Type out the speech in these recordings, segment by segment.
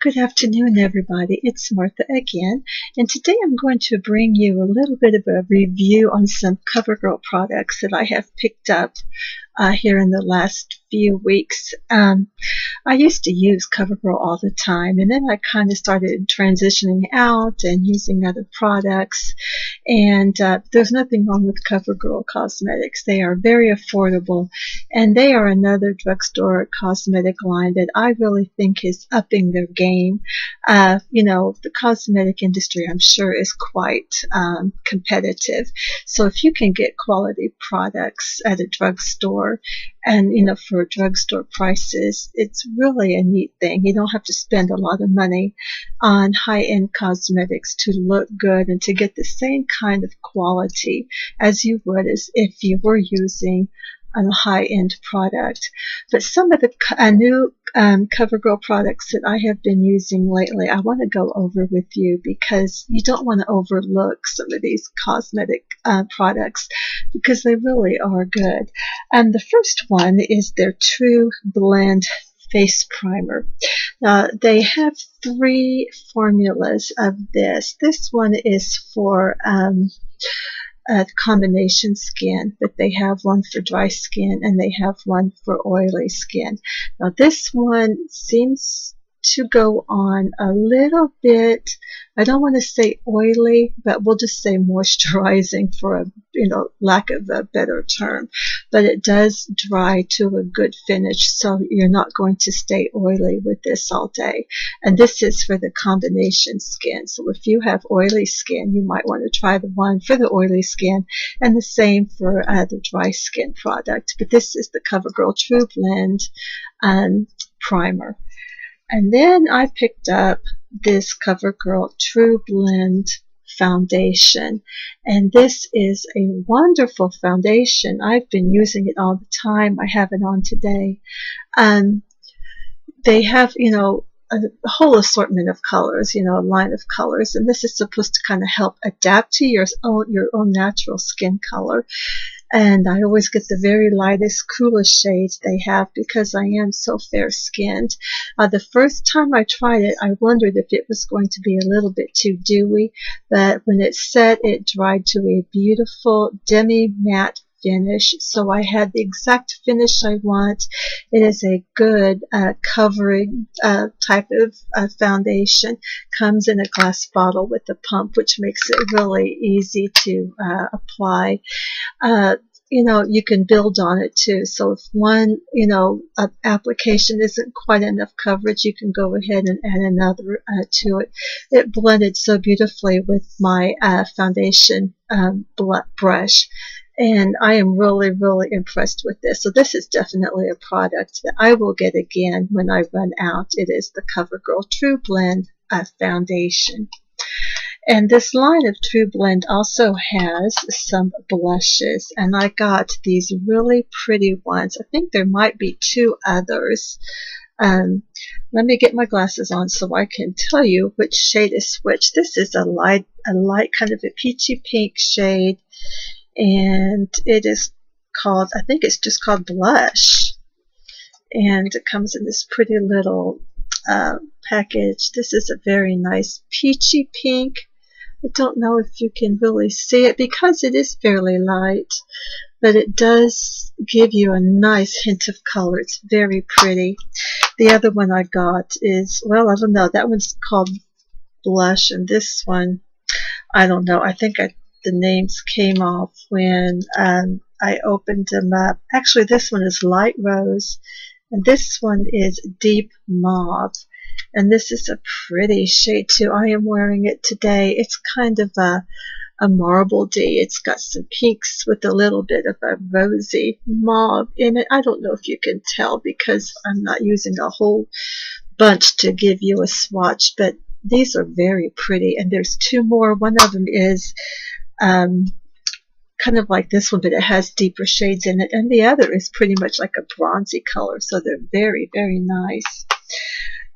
Good afternoon, everybody. It's Martha again, and today I'm going to bring you a little bit of a review on some CoverGirl products that I have picked up here in the last few weeks. I used to use CoverGirl all the time, and then I kind of started transitioning out and using other products. And there's nothing wrong with CoverGirl cosmetics. They are very affordable, and they are another drugstore cosmetic line that I really think is upping their game. The cosmetic industry, I'm sure, is quite competitive. So if you can get quality products at a drugstore, and for drugstore prices, it's really a neat thing. You don't have to spend a lot of money on high-end cosmetics to look good and to get the same kind of quality as you would as if you were using a high-end product. But some of the new CoverGirl products that I have been using lately, I want to go over with you because you don't want to overlook some of these cosmetic products because they really are good. And the first one is their True Blend Face Primer. They have three formulas of this. This one is for combination skin, but they have one for dry skin and they have one for oily skin. Now this one seems to go on a little bit, I don't want to say oily, but we'll just say moisturizing for a lack of a better term. But it does dry to a good finish, so you're not going to stay oily with this all day. And this is for the combination skin. So if you have oily skin, you might want to try the one for the oily skin, and the same for the dry skin product. But this is the CoverGirl True Blend Primer. And then I picked up this CoverGirl True Blend foundation, and this is a wonderful foundation. I've been using it all the time. I have it on today. They have a whole assortment of colors, a line of colors, and this is supposed to kind of help adapt to your own natural skin color. And I always get the very lightest, coolest shades they have because I am so fair-skinned. The first time I tried it, I wondered if it was going to be a little bit too dewy, but when it set, it dried to a beautiful demi-matte finish. So I had the exact finish I want. It is a good covering type of foundation. Comes in a glass bottle with a pump, which makes it really easy to apply. You can build on it too. So if one, application isn't quite enough coverage, you can go ahead and add another to it. It blended so beautifully with my foundation brush. And I am really, really impressed with this. So this is definitely a product that I will get again when I run out. It is the CoverGirl True Blend foundation. And this line of True Blend also has some blushes, and I got these really pretty ones. I think there might be two others. Let me get my glasses on so I can tell you which shade is which. This is a light kind of a peachy pink shade, and it is called, I think it's just called Blush, and it comes in this pretty little package. This is a very nice peachy pink. I don't know if you can really see it because it is fairly light, but it does give you a nice hint of color. It's very pretty. The other one I got is, well, I don't know, that one's called Blush, and this one, I don't know, I think the names came off when I opened them up. Actually, this one is Light Rose, and this one is Deep Mauve. And this is a pretty shade too. I am wearing it today. It's kind of a marble D. It's got some pinks with a little bit of a rosy mauve in it. I don't know if you can tell because I'm not using a whole bunch to give you a swatch, but these are very pretty. And there's two more. One of them is kind of like this one, but it has deeper shades in it. And the other is pretty much like a bronzy color. So they're very, very nice.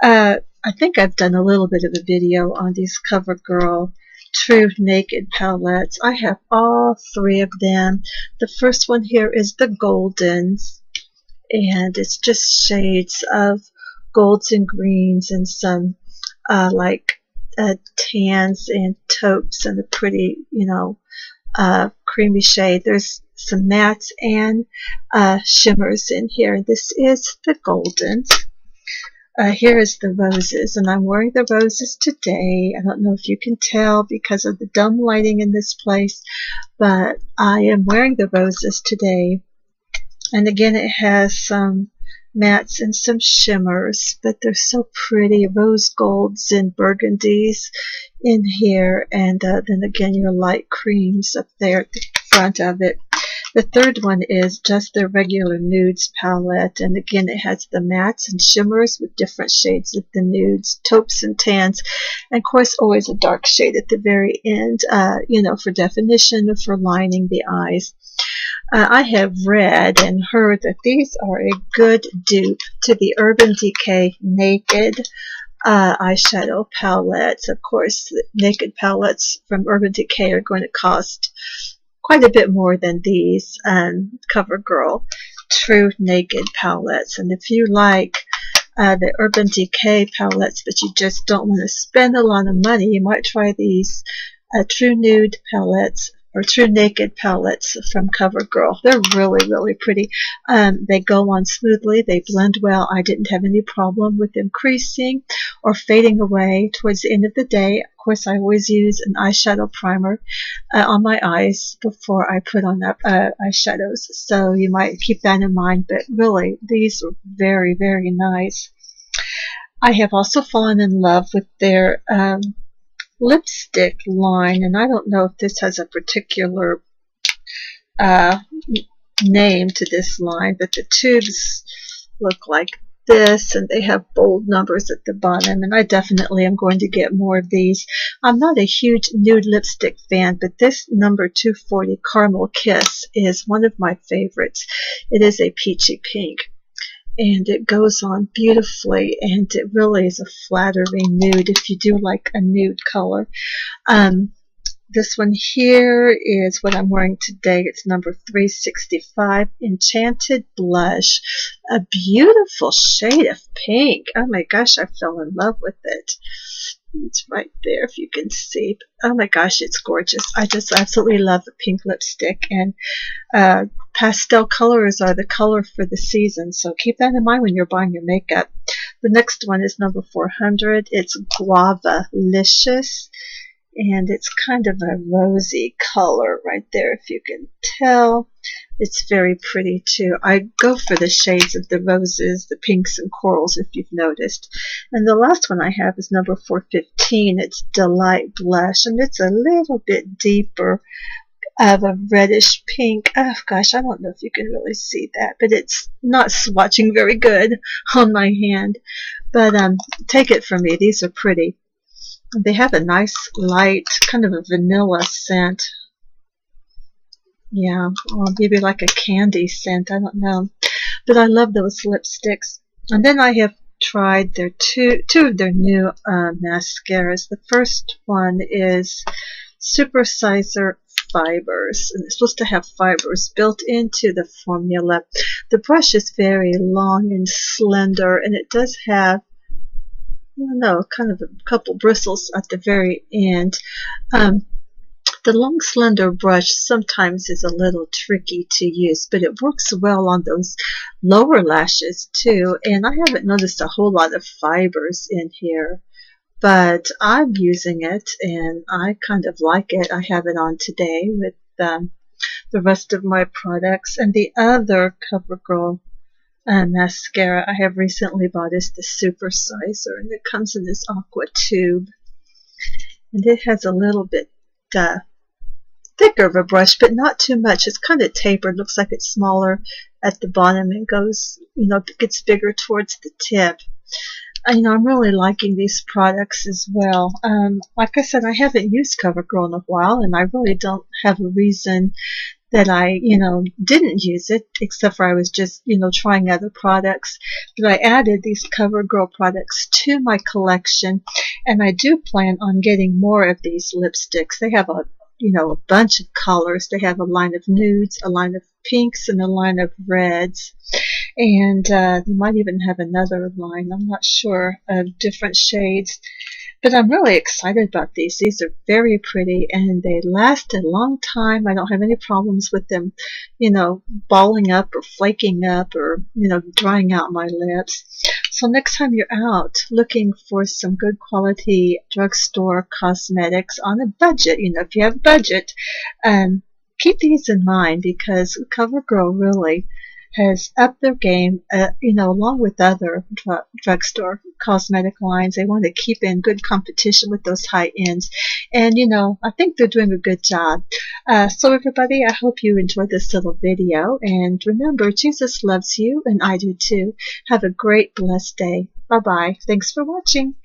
I think I've done a little bit of a video on these CoverGirl True Naked palettes. I have all three of them. The first one here is the Goldens, and it's just shades of golds and greens and some like tans and taupes and a pretty, creamy shade. There's some mattes and shimmers in here. This is the golden. Here is the roses, and I'm wearing the roses today. I don't know if you can tell because of the dumb lighting in this place, but I am wearing the roses today. And again, it has some mattes and some shimmers, but they're so pretty. Rose golds and burgundies in here, and then again your light creams up there at the front of it. The third one is just the regular nudes palette, and again it has the mattes and shimmers with different shades of the nudes, taupes and tans, and of course always a dark shade at the very end, for definition or for lining the eyes. I have read and heard that these are a good dupe to the Urban Decay Naked eyeshadow palettes. Of course, the Naked palettes from Urban Decay are going to cost quite a bit more than these CoverGirl True Naked palettes. And if you like the Urban Decay palettes, but you just don't want to spend a lot of money, you might try these True Nude palettes or True Naked palettes from CoverGirl. They're really, really pretty. They go on smoothly. They blend well. I didn't have any problem with them creasing or fading away towards the end of the day. Of course, I always use an eyeshadow primer on my eyes before I put on eyeshadows. So you might keep that in mind. But really, these are very, very nice. I have also fallen in love with their lipstick line, and I don't know if this has a particular name to this line, but the tubes look like this, and they have bold numbers at the bottom, and I definitely am going to get more of these. I'm not a huge nude lipstick fan, but this number 240 Caramel Kiss is one of my favorites. It is a peachy pink, and it goes on beautifully, and it really is a flattering nude if you do like a nude color. This one here is what I'm wearing today. It's number 365, Enchanted Blush. A beautiful shade of pink. Oh my gosh, I fell in love with it. It's right there if you can see. Oh my gosh, it's gorgeous. I just absolutely love the pink lipstick, and pastel colors are the color for the season, so keep that in mind when you're buying your makeup. The next one is number 400. It's Guava-licious, and it's kind of a rosy color right there if you can tell. It's very pretty too. I go for the shades of the roses, the pinks and corals, if you've noticed. And the last one I have is number 415. It's Delight Blush, and it's a little bit deeper of a reddish pink. Oh gosh, I don't know if you can really see that, but it's not swatching very good on my hand. But take it from me, these are pretty. They have a nice light, kind of a vanilla scent. Yeah, or maybe like a candy scent, I don't know. But I love those lipsticks. And then I have tried their two of their new mascaras. The first one is Supersizer Fibers, and it's supposed to have fibers built into the formula. The brush is very long and slender, and it does have, I don't know, kind of a couple bristles at the very end. The long, slender brush sometimes is a little tricky to use, but it works well on those lower lashes too. And I haven't noticed a whole lot of fibers in here, but I'm using it, and I kind of like it. I have it on today with the rest of my products. And the other CoverGirl mascara I have recently bought is the Supersizer, and it comes in this aqua tube, and it has a little bit thicker of a brush, but not too much. It's kind of tapered. Looks like it's smaller at the bottom and goes, it gets bigger towards the tip. I'm really liking these products as well. Like I said, I haven't used CoverGirl in a while, and I really don't have a reason that I, didn't use it, except for I was just, trying other products. But I added these CoverGirl products to my collection, and I do plan on getting more of these lipsticks. They have a bunch of colors. They have a line of nudes, a line of pinks, and a line of reds. And they might even have another line, I'm not sure, of different shades. But I'm really excited about these. These are very pretty and they last a long time. I don't have any problems with them, balling up or flaking up or, drying out my lips. So next time you're out looking for some good quality drugstore cosmetics on a budget, if you have a budget, keep these in mind because CoverGirl really has upped their game, along with other drugstore cosmetic lines. They want to keep in good competition with those high ends. And, I think they're doing a good job. So everybody, I hope you enjoyed this little video. And remember, Jesus loves you, and I do too. Have a great, blessed day. Bye-bye. Thanks for watching.